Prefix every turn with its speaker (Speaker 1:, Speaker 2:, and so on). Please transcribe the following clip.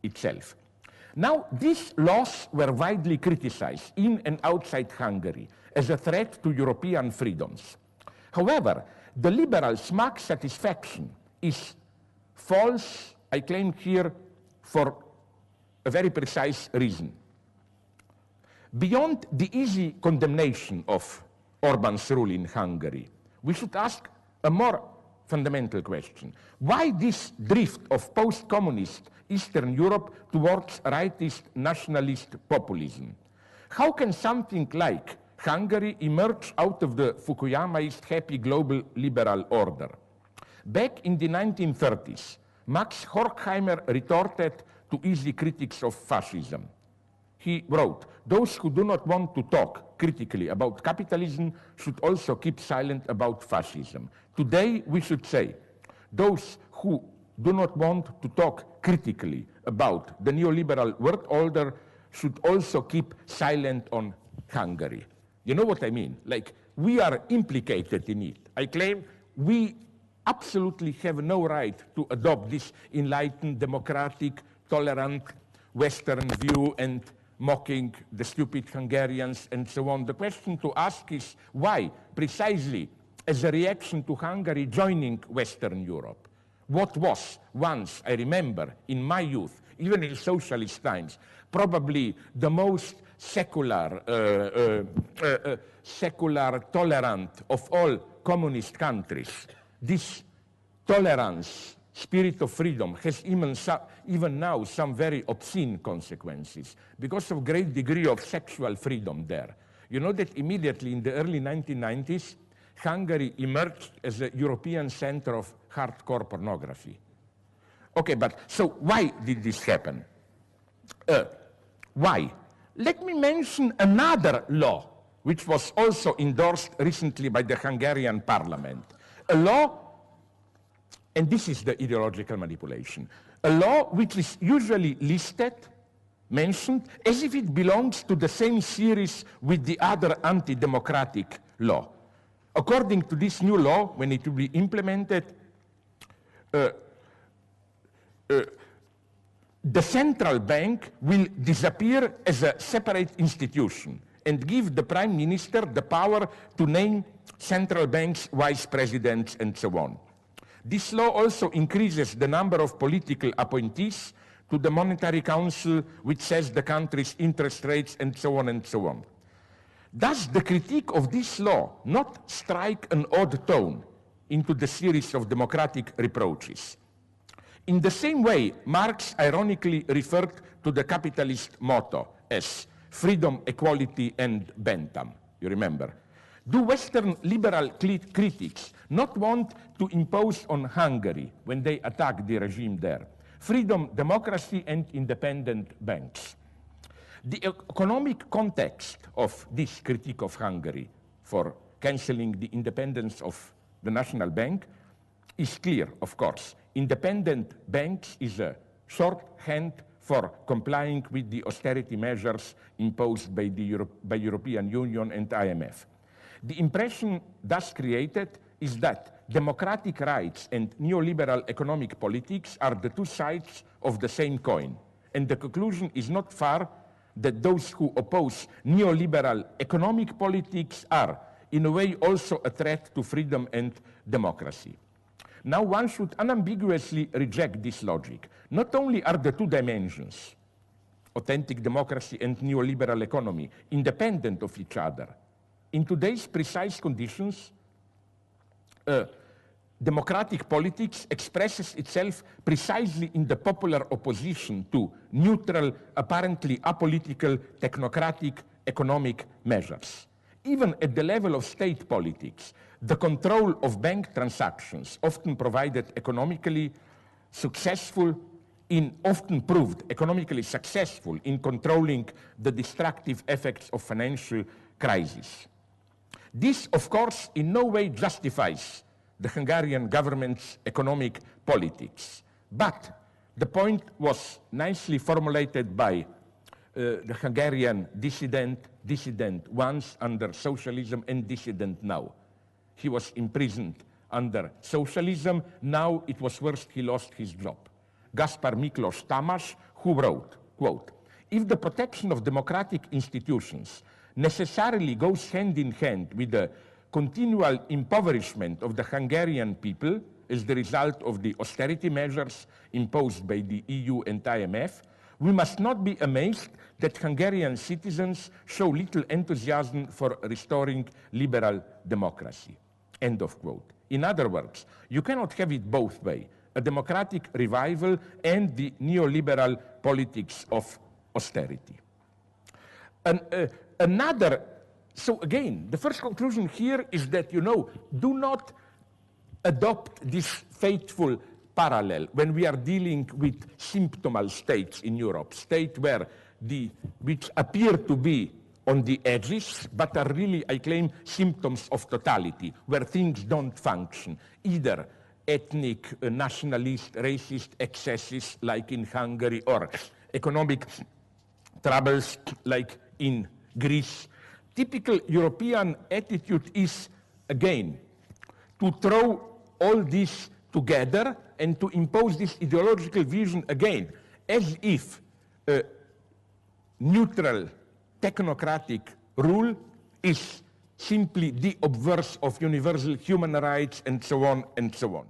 Speaker 1: itself. Now, these laws were widely criticized in and outside Hungary as a threat to European freedoms. However, the liberals' marked satisfaction is false, I claim here, for a very precise reason. Beyond the easy condemnation of Orban's rule in Hungary, we should ask a more fundamental question. Why this drift of post-communist Eastern Europe towards rightist nationalist populism? How can something like Hungary emerge out of the Fukuyamaist happy global liberal order? Back in the 1930s, Max Horkheimer retorted to easy critics of fascism. He wrote, "Those who do not want to talk critically about capitalism should also keep silent about fascism." Today, we should say, those who do not want to talk critically about the neoliberal world order should also keep silent on Hungary. You know what I mean? Like, we are implicated in it. I claim we absolutely have no right to adopt this enlightened, democratic, tolerant Western view and mocking the stupid Hungarians and so on. The question to ask is why, precisely as a reaction to Hungary joining Western Europe, what was once, I remember, in my youth, even in socialist times, probably the most secular, tolerant of all communist countries, this tolerance, spirit of freedom, has even now some very obscene consequences because of great degree of sexual freedom there. You know that immediately in the early 1990s, Hungary emerged as a European center of hardcore pornography. Okay, but so why did this happen? Why? Let me mention another law which was also endorsed recently by the Hungarian parliament. A law, and this is the ideological manipulation, a law which is usually listed, mentioned, as if it belongs to the same series with the other anti-democratic law. According to this new law, when it will be implemented, the central bank will disappear as a separate institution and give the prime minister the power to name central bank's vice presidents and so on. This law also increases the number of political appointees to the Monetary Council, which sets the country's interest rates and so on and so on. Does the critique of this law not strike an odd tone into the series of democratic reproaches? In the same way, Marx ironically referred to the capitalist motto as freedom, equality, and bantam. You remember? Do Western liberal critics not want to impose on Hungary, when they attack the regime there, freedom, democracy, and independent banks? The economic context of this critique of Hungary for cancelling the independence of the National Bank is clear, of course. Independent banks is a shorthand for complying with the austerity measures imposed by the European Union and IMF. The impression thus created is that democratic rights and neoliberal economic politics are the two sides of the same coin, and the conclusion is not far that those who oppose neoliberal economic politics are, in a way, also a threat to freedom and democracy. Now one should unambiguously reject this logic. Not only are the two dimensions, authentic democracy and neoliberal economy, independent of each other, in today's precise conditions, democratic politics expresses itself precisely in the popular opposition to neutral, apparently apolitical, technocratic economic measures. Even at the level of state politics, the control of bank transactions often provided economically successful often proved economically successful in controlling the destructive effects of financial crisis. This, of course, in no way justifies the Hungarian government's economic politics. But the point was nicely formulated by the Hungarian dissident once under socialism and dissident now. He was imprisoned under socialism. Now it was worse, he lost his job. Gaspar Miklos Tamas, who wrote, quote, "If the protection of democratic institutions necessarily goes hand in hand with the continual impoverishment of the Hungarian people as the result of the austerity measures imposed by the EU and IMF, we must not be amazed that Hungarian citizens show little enthusiasm for restoring liberal democracy." End of quote. In other words, you cannot have it both ways, a democratic revival and the neoliberal politics of austerity. So again, the first conclusion here is that, do not adopt this fateful parallel when we are dealing with symptomal states in Europe, states which appear to be on the edges, but are really, I claim, symptoms of totality, where things don't function, either ethnic, nationalist, racist excesses like in Hungary, or economic troubles like in Greece. Typical European attitude is, again, to throw all this together and to impose this ideological vision again, as if neutral technocratic rule is simply the obverse of universal human rights and so on and so on.